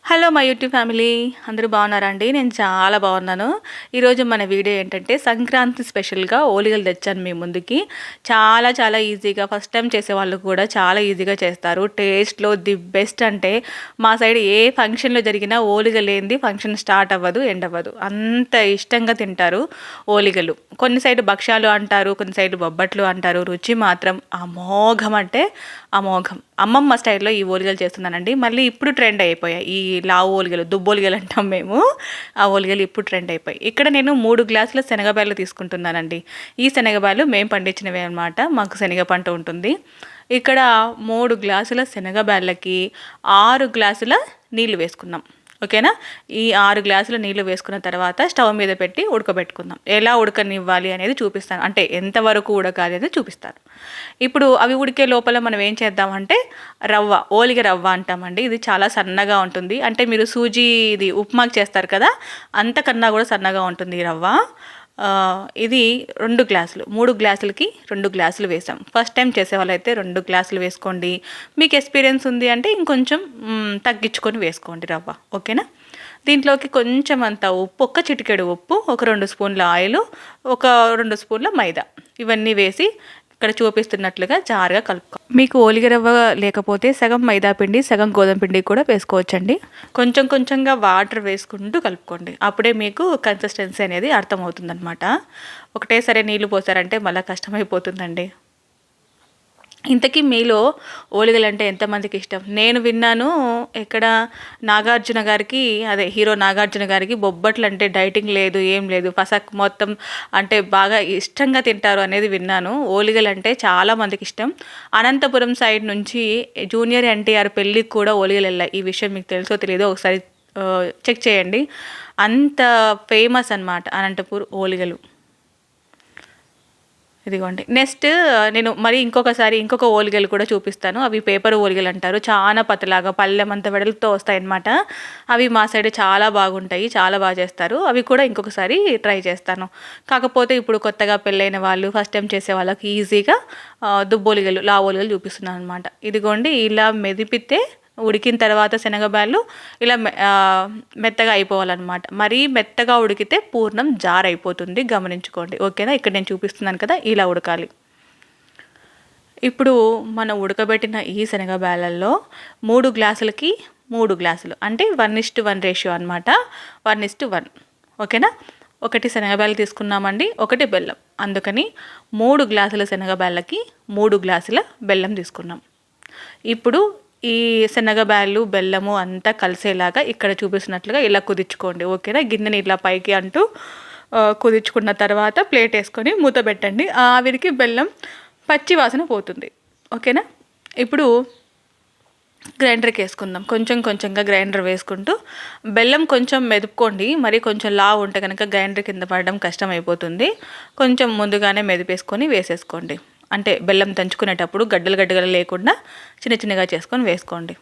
Hello my YouTube family, అందరూ బాగున్నారా అండి? నేను చాలా బాగున్నాను. ఈరోజు మన వీడియో ఏంటంటే సంక్రాంతి స్పెషల్గా ఓలిగలు తెచ్చాను మీ ముందుకి. చాలా చాలా ఈజీగా, ఫస్ట్ టైం చేసే వాళ్ళు కూడా చాలా ఈజీగా చేస్తారు. టేస్ట్లో ది బెస్ట్. అంటే మా సైడ్ ఏ ఫంక్షన్లో జరిగినా ఓలిగలు లేనిది ఫంక్షన్ స్టార్ట్ అవ్వదు, ఎండ్ అవ్వదు. అంత ఇష్టంగా తింటారు ఓలిగలు. కొన్ని సైడ్ భక్ష్యాలు అంటారు, కొన్ని సైడ్ బొబ్బట్లు అంటారు. రుచి మాత్రం అమోఘం అంటే అమోఘం. అమ్మమ్మ స్టైల్లో ఈ ఓలిగలు చేస్తున్నానండి. మళ్ళీ ఇప్పుడు ట్రెండ్ అయిపోయాయి ఈ లావు ఓలిగలు, దుబ్బోలిగలు అంటాం మేము. ఆ ఓలిగలు ఇప్పుడు ట్రెండ్ అయిపోయి. ఇక్కడ నేను 3 గ్లాసుల శనగబాయలు తీసుకుంటున్నానండి. ఈ శనగబాయలు మేము పండించినవే అనమాట. మాకు శనగ పంట ఉంటుంది. ఇక్కడ 3 గ్లాసుల శనగబాయలకి 6 గ్లాసుల నీళ్లు వేసుకున్నాం. ఓకేనా? ఈ 6 గ్లాసుల నీళ్లు వేసుకున్న తర్వాత స్టవ్ మీద పెట్టి ఉడకబెట్టుకుందాం. ఎలా ఉడకనివ్వాలి అనేది చూపిస్తాను. అంటే ఎంతవరకు ఉడకాలి అనేది చూపిస్తాను. ఇప్పుడు అవి ఉడికే లోపల మనం ఏం చేద్దామంటే రవ్వ, ఓలిగ రవ్వ అంటామండి. ఇది చాలా సన్నగా ఉంటుంది. అంటే మీరు సూజీ ఇది ఉప్మాకి చేస్తారు కదా, అంతకన్నా కూడా సన్నగా ఉంటుంది ఈ రవ్వ. ఇది 2 గ్లాసులు, 3 గ్లాసులకి 2 గ్లాసులు వేసాం. ఫస్ట్ టైం చేసే వాళ్ళైతే 2 గ్లాసులు వేసుకోండి. మీకు ఎక్స్పీరియన్స్ ఉంది అంటే ఇంకొంచెం తగ్గించుకొని వేసుకోండి రవ్వ. ఓకేనా? దీంట్లోకి కొంచెం అంత ఉప్పు, ఒక్క చిటికెడు ఉప్పు, ఒక 2 స్పూన్ల ఆయిల్, ఒక 2 స్పూన్ల మైదా, ఇవన్నీ వేసి ఇక్కడ చూపిస్తున్నట్లుగా జారుగా కలుపుకో. మీకు ఓలిగ రవ్వ లేకపోతే సగం మైదా పిండి, సగం గోధుమ పిండి కూడా వేసుకోవచ్చండి. కొంచెం కొంచెంగా వాటర్ వేసుకుంటూ కలుపుకోండి. అప్పుడే మీకు కన్సిస్టెన్సీ అనేది అర్థమవుతుందన్నమాట. ఒకటేసారి నీళ్ళు పోసారంటే మళ్ళీ కష్టమైపోతుందండి. ఇంతకీ మీలో ఓలిగలు అంటే ఎంతమందికి ఇష్టం? నేను విన్నాను ఇక్కడ నాగార్జున గారికి, అదే హీరో నాగార్జున గారికి బొబ్బట్లు అంటే డైటింగ్ లేదు, ఏం లేదు, ఫసక్ మొత్తం అంటే బాగా ఇష్టంగా తింటారు అనేది విన్నాను. ఓలిగలు అంటే చాలా మందికి ఇష్టం. అనంతపురం సైడ్ నుంచి జూనియర్ ఎన్టీఆర్ పెళ్ళికి కూడా ఓలిగలు వెళ్ళాయి. ఈ విషయం మీకు తెలుసో తెలియదో ఒకసారి చెక్ చేయండి. అంత ఫేమస్ అన్నమాట అనంతపూర్ ఓలిగలు. ఇదిగోండి. నెక్స్ట్ నేను మరి ఇంకొక ఓలిగలు కూడా చూపిస్తాను. అవి పేపర్ ఓలిగలు అంటారు. చాలా పతలాగా పళ్ళెమంత వెడల్పుతో వస్తాయన్నమాట. అవి మా సైడ్ చాలా బాగుంటాయి, చాలా బాగా చేస్తారు. అవి కూడా ఇంకొకసారి ట్రై చేస్తాను. కాకపోతే ఇప్పుడు కొత్తగా పెళ్ళైన వాళ్ళు, ఫస్ట్ టైం చేసే వాళ్ళకి ఈజీగా దుబ్బోలిగలు, లావోలిగలు చూపిస్తున్నాను అనమాట. ఇదిగోండి, ఇలా మెదిపితే ఉడికిన తర్వాత శనగబాయలు ఇలా మెత్తగా అయిపోవాలన్నమాట. మరీ మెత్తగా ఉడికితే పూర్ణం జారైపోతుంది, గమనించుకోండి. ఓకేనా? ఇక్కడ నేను చూపిస్తున్నాను కదా, ఇలా ఉడకాలి. ఇప్పుడు మనం ఉడకబెట్టిన ఈ శనగబాయలలో 3 గ్లాసులకి 3 గ్లాసులు అంటే 1:1 రేషియో అనమాట. 1:1. ఓకేనా? ఒకటి శనగబాయలు తీసుకున్నామండి, ఒకటి బెల్లం. అందుకని 3 గ్లాసుల శనగబాయలకి 3 గ్లాసుల బెల్లం తీసుకున్నాం. ఇప్పుడు ఈ శనగబాయలు, బెల్లము అంతా కలిసేలాగా ఇక్కడ చూపిస్తున్నట్లుగా ఇలా కుదించుకోండి. ఓకేనా? గిన్నెని ఇలా పైకి అంటూ కుదించుకున్న తర్వాత ప్లేట్ వేసుకొని మూత పెట్టండి. ఆవిరికి బెల్లం పచ్చి వాసన పోతుంది. ఓకేనా? ఇప్పుడు గ్రైండర్కి వేసుకుందాం. కొంచెం కొంచెంగా గ్రైండర్ వేసుకుంటూ బెల్లం కొంచెం మెదుపుకోండి. మరి కొంచెం లావు ఉంటే కనుక గ్రైండర్ కింద పడడం కష్టం అయిపోతుంది. కొంచెం ముందుగానే మెదిపేసుకొని వేసేసుకోండి. అంటే బెల్లం దంచుకునేటప్పుడు గడ్డలు గడ్డలు లేకుండా చిన్న చిన్నగా చేసుకొని వేసుకోండి.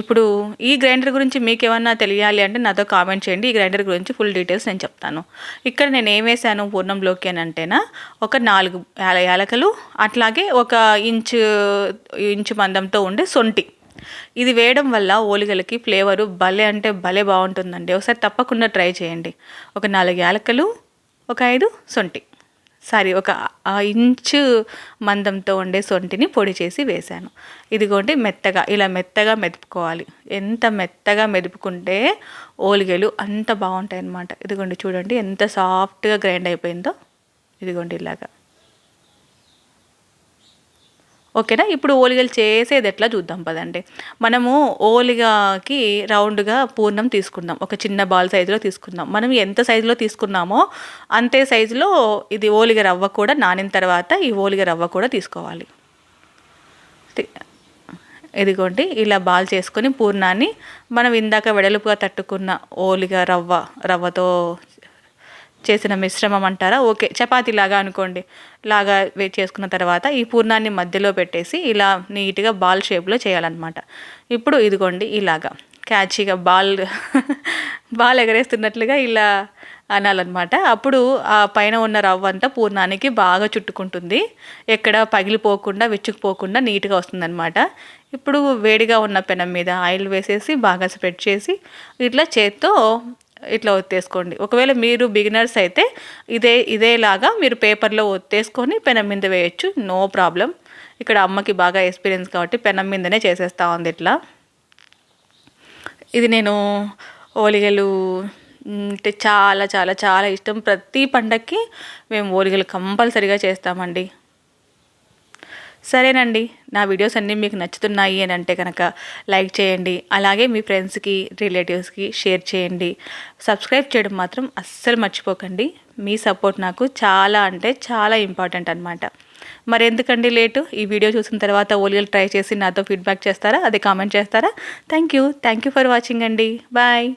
ఇప్పుడు ఈ గ్రైండర్ గురించి మీకు ఏమన్నా తెలియాలి అంటే నాతో కామెంట్ చేయండి. ఈ గ్రైండర్ గురించి ఫుల్ డీటెయిల్స్ నేను చెప్తాను. ఇక్కడ నేను ఏం వేసాను పూర్ణంలోకి అని అంటేనా, ఒక 4 యాలకులు, అట్లాగే ఒక ఇంచు మందంతో ఉండే సొంటి. ఇది వేయడం వల్ల ఓలిగలకి ఫ్లేవరు భలే అంటే భలే బాగుంటుందండి. ఒకసారి తప్పకుండా ట్రై చేయండి. ఒక 4 యాలకులు, ఒక 5 సొంటి, ఒక ఇంచు మందంతో ఉండే సొంటిని పొడి చేసి వేశాను. ఇదిగోండి, ఇలా మెత్తగా మెదుపుకోవాలి. ఎంత మెత్తగా మెదుపుకుంటే ఓలిగలు అంత బాగుంటాయి అన్నమాట. ఇదిగోండి, చూడండి ఎంత సాఫ్ట్గా గ్రైండ్ అయిపోయిందో. ఇదిగోండి ఇలాగా. ఓకేనా? ఇప్పుడు ఓలిగలు చేసేది ఎట్లా చూద్దాం పదండి. మనము ఓలిగకి రౌండ్గా పూర్ణం తీసుకుందాం. ఒక చిన్న బాల్ సైజులో తీసుకుందాం. మనం ఎంత సైజులో తీసుకున్నామో అంతే సైజులో ఇది ఓలిగ రవ్వ కూడా నానిన తర్వాత ఈ ఓలిగ రవ్వ కూడా తీసుకోవాలి. ఇదిగోండి, ఇలా బాల్ చేసుకొని పూర్ణాన్ని మనం ఇందాక వెడల్పుగా తట్టుకున్న ఓలిగ రవ్వతో చేసిన మిశ్రమం అంటారా, ఓకే, చపాతీలాగా అనుకోండి. లాగా చేసుకున్న తర్వాత ఈ పూర్ణాన్ని మధ్యలో పెట్టేసి ఇలా నీట్గా బాల్ షేప్లో చేయాలన్నమాట. ఇప్పుడు ఇదిగోండి ఇలాగా క్యాచీగా బాల్ ఎగరేస్తున్నట్లుగా ఇలా అనాలన్నమాట. అప్పుడు ఆ పైన ఉన్న రవ్వ అంతా పూర్ణానికి బాగా చుట్టుకుంటుంది. ఎక్కడ పగిలిపోకుండా, విచ్చుకుపోకుండా నీట్గా వస్తుందన్నమాట. ఇప్పుడు వేడిగా ఉన్న పెనం మీద ఆయిల్ వేసేసి బాగా స్ప్రెడ్ చేసి ఇట్లా చేత్తో ఇట్లా ఒత్తేసుకోండి. ఒకవేళ మీరు బిగినర్స్ అయితే ఇదేలాగా మీరు పేపర్లో ఒత్తేసుకొని పెనం మీద వేయొచ్చు, నో ప్రాబ్లం. ఇక్కడ అమ్మకి బాగా ఎక్స్పీరియన్స్ కాబట్టి పెనం మీదనే చేసేస్తా ఉంది ఇట్లా. ఇది నేను ఓలిగలు అంటే చాలా చాలా చాలా ఇష్టం. ప్రతి పండక్కి మేము ఓలిగలు కంపల్సరీగా చేస్తామండి. సరేనండి, నా వీడియోస్ అన్నీ మీకు నచ్చుతున్నాయి అని అంటే కనుక లైక్ చేయండి. అలాగే మీ ఫ్రెండ్స్కి, రిలేటివ్స్కి షేర్ చేయండి. సబ్స్క్రైబ్ చేయడం మాత్రం అస్సలు మర్చిపోకండి. మీ సపోర్ట్ నాకు చాలా అంటే చాలా ఇంపార్టెంట్ అనమాట. మరెందుకండి లేటు? ఈ వీడియో చూసిన తర్వాత ఓలిగలు ట్రై చేసి నాతో ఫీడ్బ్యాక్ చేస్తారా? అదే కామెంట్ చేస్తారా? థ్యాంక్ యూ ఫర్ వాచింగ్ అండి. బాయ్.